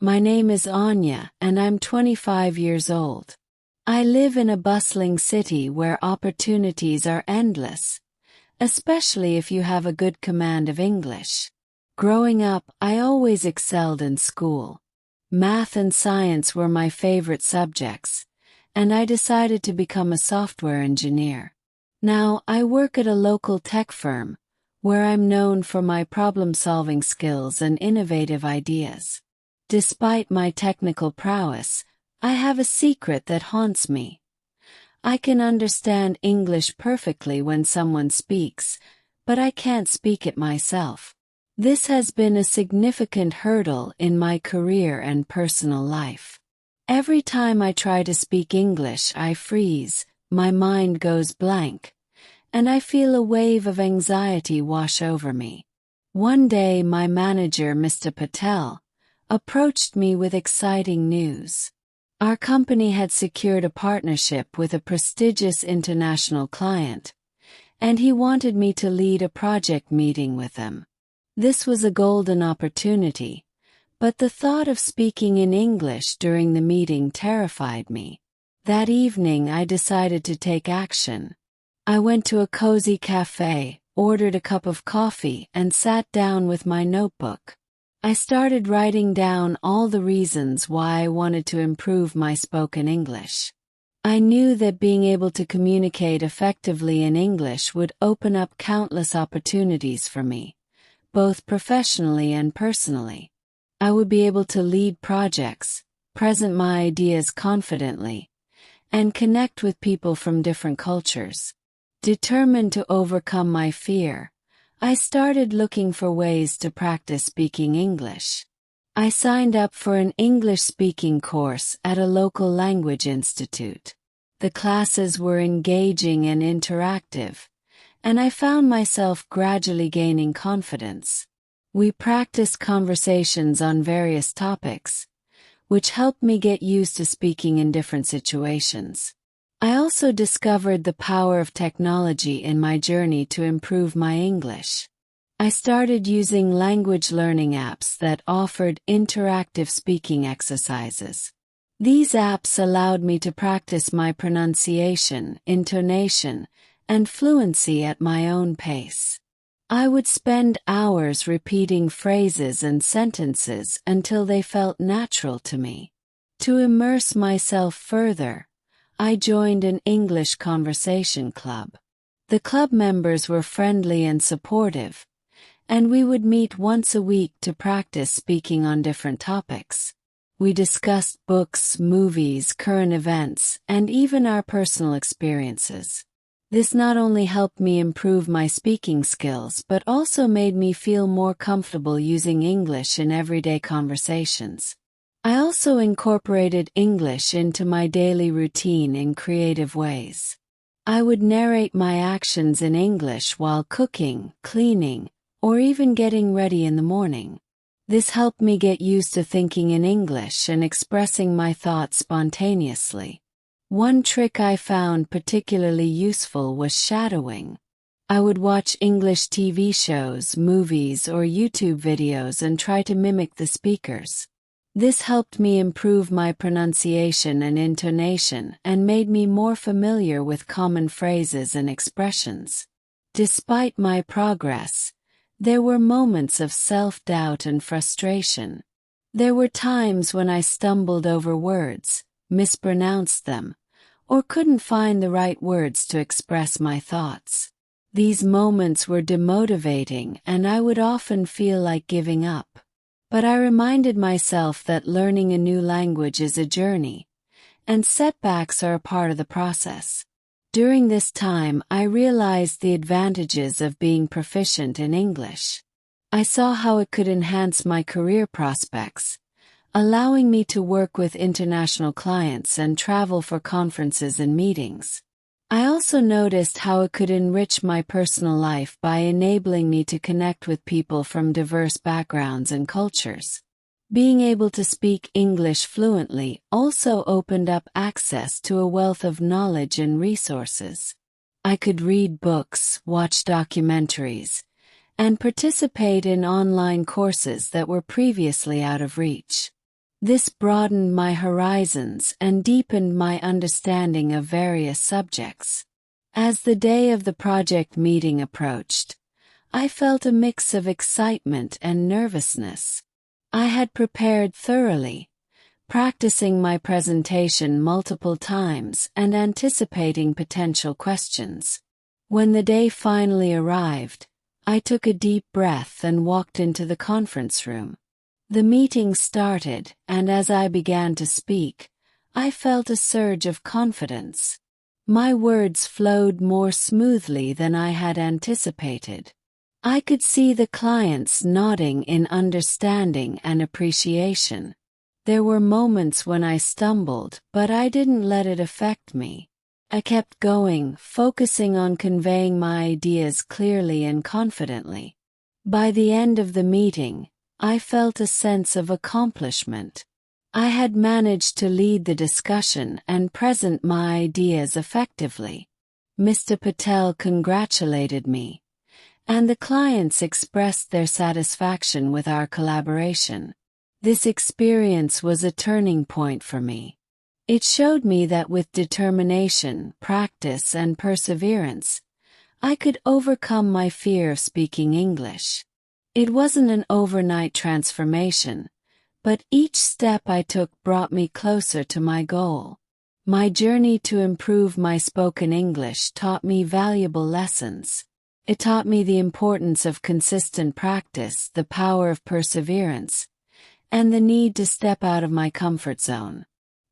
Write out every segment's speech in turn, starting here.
My name is Anya, and I'm 25 years old. I live in a bustling city where opportunities are endless, especially if you have a good command of English. Growing up, I always excelled in school. Math and science were my favorite subjects, and I decided to become a software engineer. Now, I work at a local tech firm, where I'm known for my problem-solving skills and innovative ideas. Despite my technical prowess, I have a secret that haunts me. I can understand English perfectly when someone speaks, but I can't speak it myself. This has been a significant hurdle in my career and personal life. Every time I try to speak English, I freeze, my mind goes blank, and I feel a wave of anxiety wash over me. One day, my manager, Mr. Patel, approached me with exciting news. Our company had secured a partnership with a prestigious international client, and he wanted me to lead a project meeting with them. This was a golden opportunity, but the thought of speaking in English during the meeting terrified me. That evening, I decided to take action. I went to a cozy cafe, ordered a cup of coffee, and sat down with my notebook. I started writing down all the reasons why I wanted to improve my spoken English. I knew that being able to communicate effectively in English would open up countless opportunities for me, both professionally and personally. I would be able to lead projects, present my ideas confidently, and connect with people from different cultures. Determined to overcome my fear, I started looking for ways to practice speaking English. I signed up for an English-speaking course at a local language institute. The classes were engaging and interactive, and I found myself gradually gaining confidence. We practiced conversations on various topics, which helped me get used to speaking in different situations. I also discovered the power of technology in my journey to improve my English. I started using language learning apps that offered interactive speaking exercises. These apps allowed me to practice my pronunciation, intonation, and fluency at my own pace. I would spend hours repeating phrases and sentences until they felt natural to me. To immerse myself further, I joined an English conversation club. The club members were friendly and supportive, and we would meet once a week to practice speaking on different topics. We discussed books, movies, current events, and even our personal experiences. This not only helped me improve my speaking skills but also made me feel more comfortable using English in everyday conversations. I also incorporated English into my daily routine in creative ways. I would narrate my actions in English while cooking, cleaning, or even getting ready in the morning. This helped me get used to thinking in English and expressing my thoughts spontaneously. One trick I found particularly useful was shadowing. I would watch English TV shows, movies, or YouTube videos and try to mimic the speakers. This helped me improve my pronunciation and intonation and made me more familiar with common phrases and expressions. Despite my progress, there were moments of self-doubt and frustration. There were times when I stumbled over words, mispronounced them, or couldn't find the right words to express my thoughts. These moments were demotivating and I would often feel like giving up. But I reminded myself that learning a new language is a journey, and setbacks are a part of the process. During this time, I realized the advantages of being proficient in English. I saw how it could enhance my career prospects, allowing me to work with international clients and travel for conferences and meetings. I also noticed how it could enrich my personal life by enabling me to connect with people from diverse backgrounds and cultures. Being able to speak English fluently also opened up access to a wealth of knowledge and resources. I could read books, watch documentaries, and participate in online courses that were previously out of reach. This broadened my horizons and deepened my understanding of various subjects. As the day of the project meeting approached, I felt a mix of excitement and nervousness. I had prepared thoroughly, practicing my presentation multiple times and anticipating potential questions. When the day finally arrived, I took a deep breath and walked into the conference room. The meeting started, and as I began to speak, I felt a surge of confidence. My words flowed more smoothly than I had anticipated. I could see the clients nodding in understanding and appreciation. There were moments when I stumbled, but I didn't let it affect me. I kept going, focusing on conveying my ideas clearly and confidently. By the end of the meeting, I felt a sense of accomplishment. I had managed to lead the discussion and present my ideas effectively. Mr. Patel congratulated me, and the clients expressed their satisfaction with our collaboration. This experience was a turning point for me. It showed me that with determination, practice, and perseverance, I could overcome my fear of speaking English. It wasn't an overnight transformation, but each step I took brought me closer to my goal. My journey to improve my spoken English taught me valuable lessons. It taught me the importance of consistent practice, the power of perseverance, and the need to step out of my comfort zone.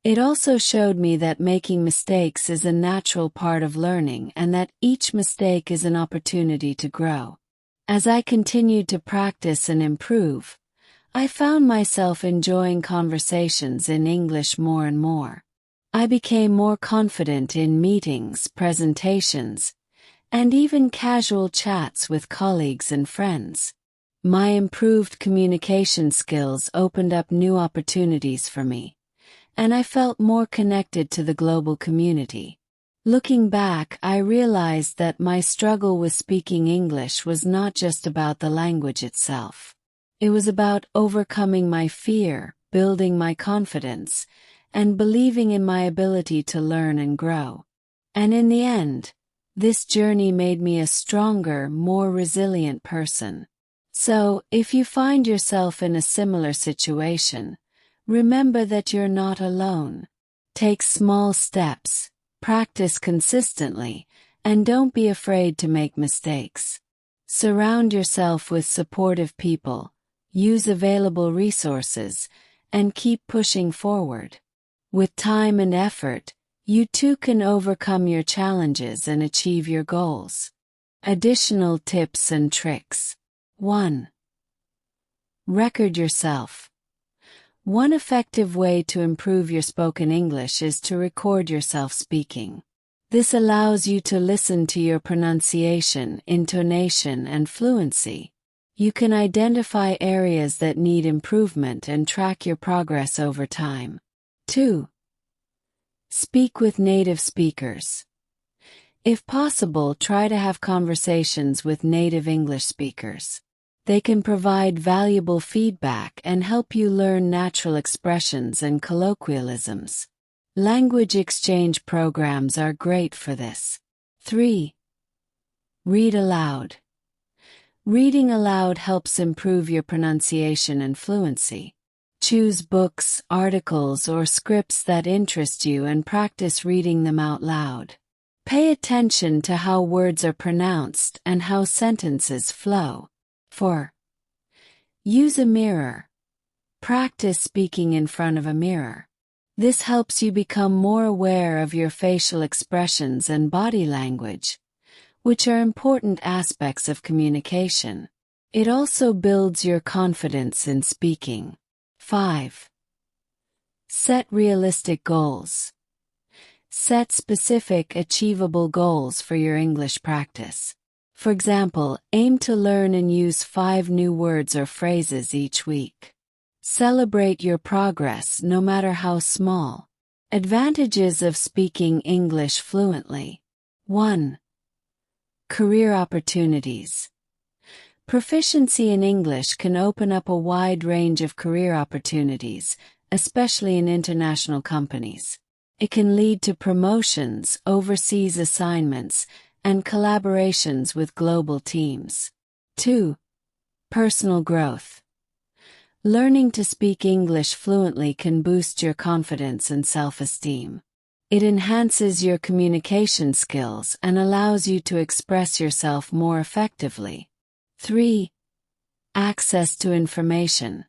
It also showed me that making mistakes is a natural part of learning and that each mistake is an opportunity to grow. As I continued to practice and improve, I found myself enjoying conversations in English more and more. I became more confident in meetings, presentations, and even casual chats with colleagues and friends. My improved communication skills opened up new opportunities for me, and I felt more connected to the global community. Looking back, I realized that my struggle with speaking English was not just about the language itself. It was about overcoming my fear, building my confidence, and believing in my ability to learn and grow. And in the end, this journey made me a stronger, more resilient person. So, if you find yourself in a similar situation, remember that you're not alone. Take small steps, practice consistently, and don't be afraid to make mistakes. Surround yourself with supportive people, use available resources, and keep pushing forward. With time and effort, you too can overcome your challenges and achieve your goals. Additional tips and tricks. 1. Record yourself. One effective way to improve your spoken English is to record yourself speaking. This allows you to listen to your pronunciation, intonation, and fluency. You can identify areas that need improvement and track your progress over time. 2. Speak with native speakers. If possible, try to have conversations with native English speakers. They can provide valuable feedback and help you learn natural expressions and colloquialisms. Language exchange programs are great for this. 3. Read aloud. Reading aloud helps improve your pronunciation and fluency. Choose books, articles, or scripts that interest you and practice reading them out loud. Pay attention to how words are pronounced and how sentences flow. 4. Use a mirror. Practice speaking in front of a mirror. This helps you become more aware of your facial expressions and body language, which are important aspects of communication. It also builds your confidence in speaking. 5. Set realistic goals. Set specific, achievable goals for your English practice. For example, aim to learn and use 5 new words or phrases each week. Celebrate your progress, no matter how small. Advantages of speaking English fluently. 1. Career opportunities. Proficiency in English can open up a wide range of career opportunities, especially in international companies. It can lead to promotions, overseas assignments, and collaborations with global teams. 2. Personal growth. Learning to speak English fluently can boost your confidence and self-esteem. It enhances your communication skills and allows you to express yourself more effectively. 3. Access to information.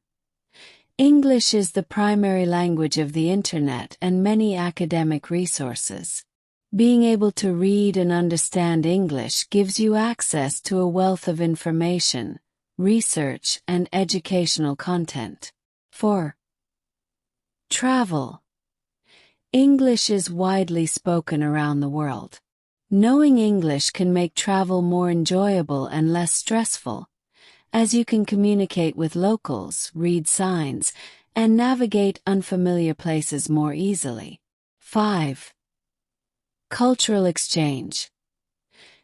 English is the primary language of the Internet and many academic resources. Being able to read and understand English gives you access to a wealth of information, research, and educational content. 4. Travel. English is widely spoken around the world. Knowing English can make travel more enjoyable and less stressful, as you can communicate with locals, read signs, and navigate unfamiliar places more easily. 5. Cultural exchange.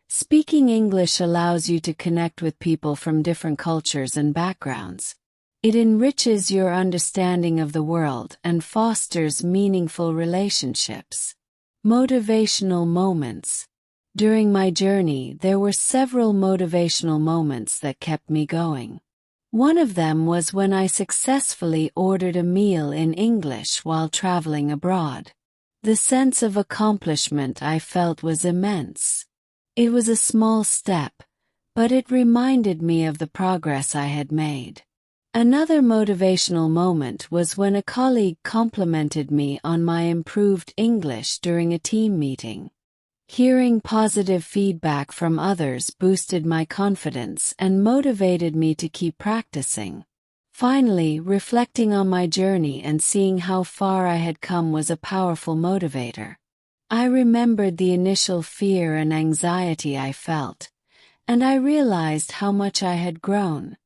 Speaking English allows you to connect with people from different cultures and backgrounds. It enriches your understanding of the world and fosters meaningful relationships. Motivational moments. During my journey, there were several motivational moments that kept me going. One of them was when I successfully ordered a meal in English while traveling abroad. The sense of accomplishment I felt was immense. It was a small step, but it reminded me of the progress I had made. Another motivational moment was when a colleague complimented me on my improved English during a team meeting. Hearing positive feedback from others boosted my confidence and motivated me to keep practicing. Finally, reflecting on my journey and seeing how far I had come was a powerful motivator. I remembered the initial fear and anxiety I felt, and I realized how much I had grown.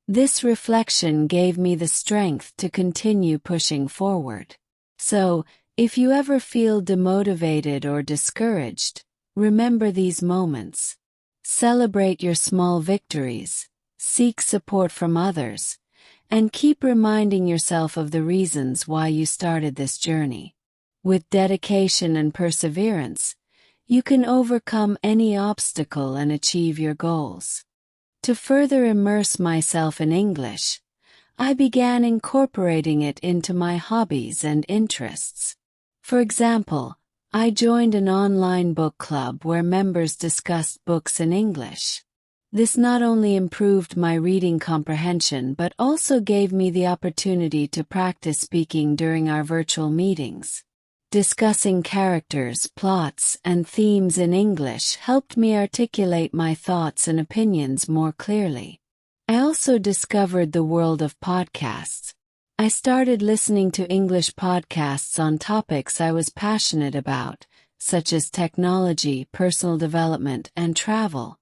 This reflection gave me the strength to continue pushing forward. So, if you ever feel demotivated or discouraged, remember these moments. Celebrate your small victories, seek support from others, and keep reminding yourself of the reasons why you started this journey. With dedication and perseverance, you can overcome any obstacle and achieve your goals. To further immerse myself in English, I began incorporating it into my hobbies and interests. For example, I joined an online book club where members discussed books in English. This not only improved my reading comprehension but also gave me the opportunity to practice speaking during our virtual meetings. Discussing characters, plots, and themes in English helped me articulate my thoughts and opinions more clearly. I also discovered the world of podcasts. I started listening to English podcasts on topics I was passionate about, such as technology, personal development, and travel.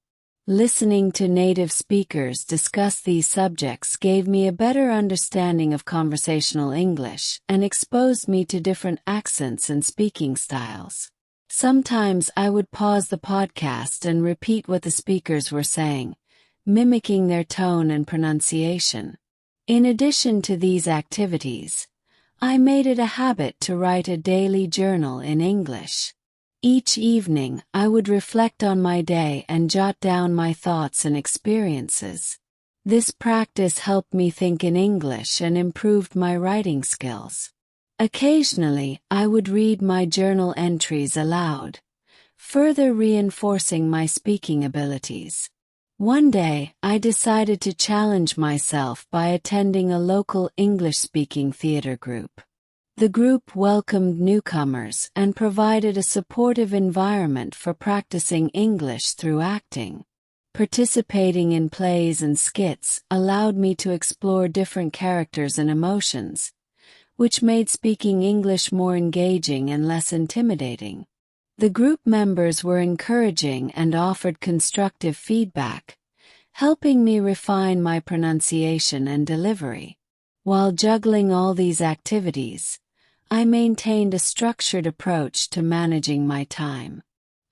Listening to native speakers discuss these subjects gave me a better understanding of conversational English and exposed me to different accents and speaking styles. Sometimes I would pause the podcast and repeat what the speakers were saying, mimicking their tone and pronunciation. In addition to these activities, I made it a habit to write a daily journal in English. Each evening, I would reflect on my day and jot down my thoughts and experiences. This practice helped me think in English and improved my writing skills. Occasionally, I would read my journal entries aloud, further reinforcing my speaking abilities. One day, I decided to challenge myself by attending a local English-speaking theater group. The group welcomed newcomers and provided a supportive environment for practicing English through acting. Participating in plays and skits allowed me to explore different characters and emotions, which made speaking English more engaging and less intimidating. The group members were encouraging and offered constructive feedback, helping me refine my pronunciation and delivery. While juggling all these activities, I maintained a structured approach to managing my time.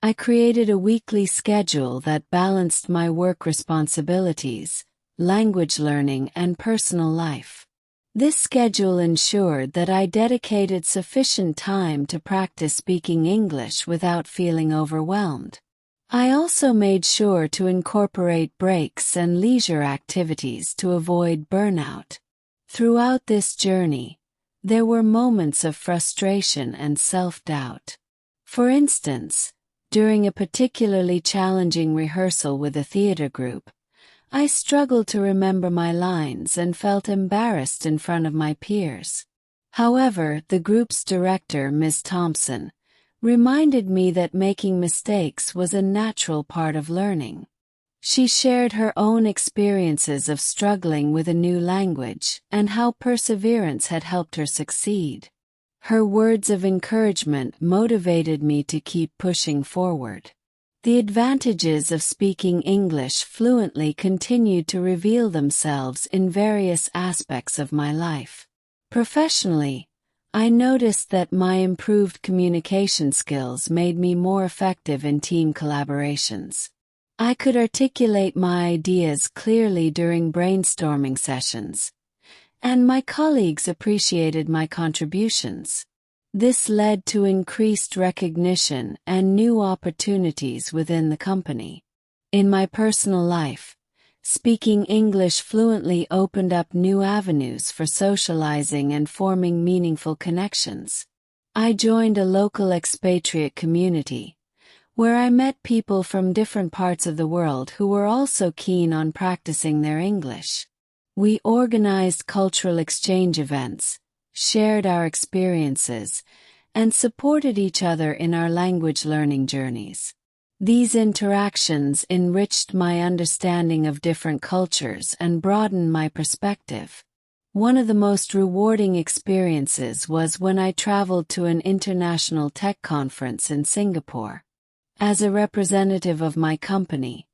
I created a weekly schedule that balanced my work responsibilities, language learning, and personal life. This schedule ensured that I dedicated sufficient time to practice speaking English without feeling overwhelmed. I also made sure to incorporate breaks and leisure activities to avoid burnout. Throughout this journey, there were moments of frustration and self-doubt. For instance, during a particularly challenging rehearsal with a theater group, I struggled to remember my lines and felt embarrassed in front of my peers. However, the group's director, Ms. Thompson, reminded me that making mistakes was a natural part of learning. She shared her own experiences of struggling with a new language and how perseverance had helped her succeed. Her words of encouragement motivated me to keep pushing forward. The advantages of speaking English fluently continued to reveal themselves in various aspects of my life. Professionally, I noticed that my improved communication skills made me more effective in team collaborations. I could articulate my ideas clearly during brainstorming sessions, and my colleagues appreciated my contributions. This led to increased recognition and new opportunities within the company. In my personal life, speaking English fluently opened up new avenues for socializing and forming meaningful connections. I joined a local expatriate community, where I met people from different parts of the world who were also keen on practicing their English. We organized cultural exchange events, shared our experiences, and supported each other in our language learning journeys. These interactions enriched my understanding of different cultures and broadened my perspective. One of the most rewarding experiences was when I traveled to an international tech conference in Singapore. As a representative of my company,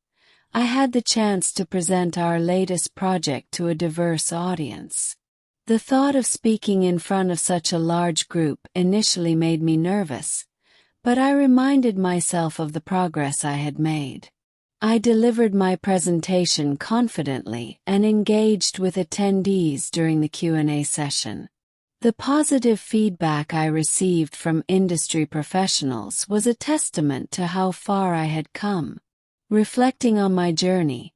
I had the chance to present our latest project to a diverse audience. The thought of speaking in front of such a large group initially made me nervous, but I reminded myself of the progress I had made. I delivered my presentation confidently and engaged with attendees during the Q&A session. The positive feedback I received from industry professionals was a testament to how far I had come. Reflecting on my journey,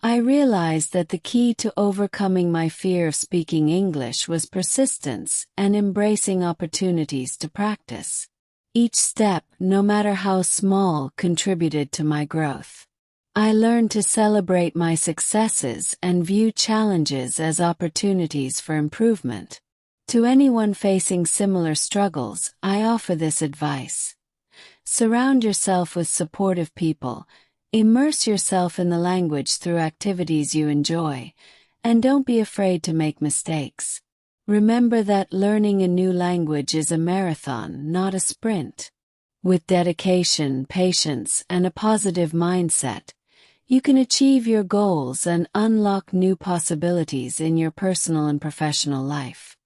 I realized that the key to overcoming my fear of speaking English was persistence and embracing opportunities to practice. Each step, no matter how small, contributed to my growth. I learned to celebrate my successes and view challenges as opportunities for improvement. To anyone facing similar struggles, I offer this advice. Surround yourself with supportive people. Immerse yourself in the language through activities you enjoy, and don't be afraid to make mistakes. Remember that learning a new language is a marathon, not a sprint. With dedication, patience, and a positive mindset, you can achieve your goals and unlock new possibilities in your personal and professional life.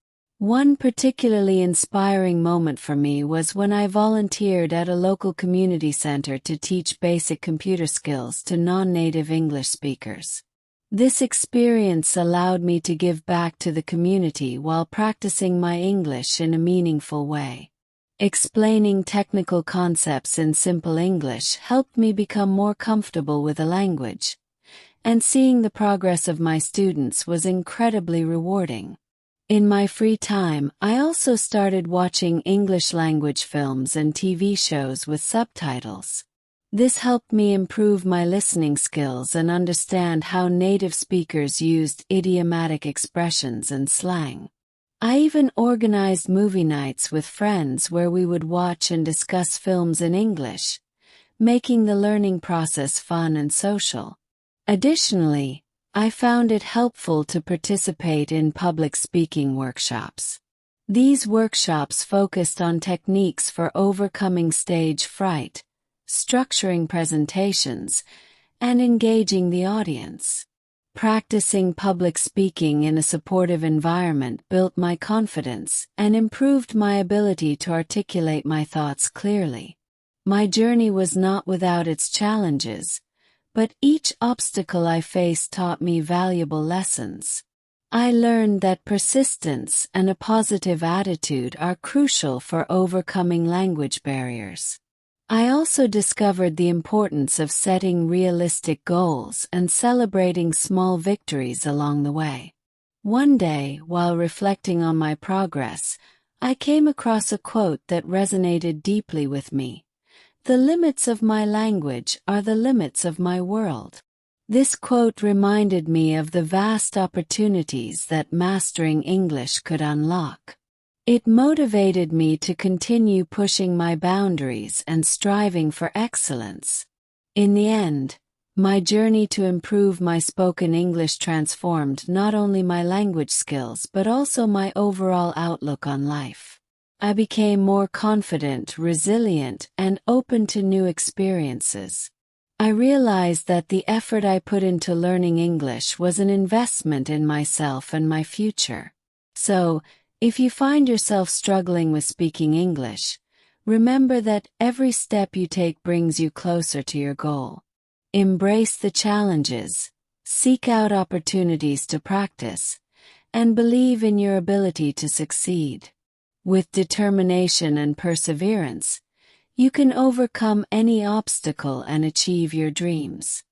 One particularly inspiring moment for me was when I volunteered at a local community center to teach basic computer skills to non-native English speakers. This experience allowed me to give back to the community while practicing my English in a meaningful way. Explaining technical concepts in simple English helped me become more comfortable with the language, and seeing the progress of my students was incredibly rewarding. In my free time, I also started watching English language films and TV shows with subtitles. This helped me improve my listening skills and understand how native speakers used idiomatic expressions and slang. I even organized movie nights with friends where we would watch and discuss films in English, making the learning process fun and social. Additionally, I found it helpful to participate in public speaking workshops. These workshops focused on techniques for overcoming stage fright, structuring presentations, and engaging the audience. Practicing public speaking in a supportive environment built my confidence and improved my ability to articulate my thoughts clearly. My journey was not without its challenges, but each obstacle I faced taught me valuable lessons. I learned that persistence and a positive attitude are crucial for overcoming language barriers. I also discovered the importance of setting realistic goals and celebrating small victories along the way. One day, while reflecting on my progress, I came across a quote that resonated deeply with me. "The limits of my language are the limits of my world." This quote reminded me of the vast opportunities that mastering English could unlock. It motivated me to continue pushing my boundaries and striving for excellence. In the end, my journey to improve my spoken English transformed not only my language skills but also my overall outlook on life. I became more confident, resilient, and open to new experiences. I realized that the effort I put into learning English was an investment in myself and my future. So, if you find yourself struggling with speaking English, remember that every step you take brings you closer to your goal. Embrace the challenges, seek out opportunities to practice, and believe in your ability to succeed. With determination and perseverance, you can overcome any obstacle and achieve your dreams.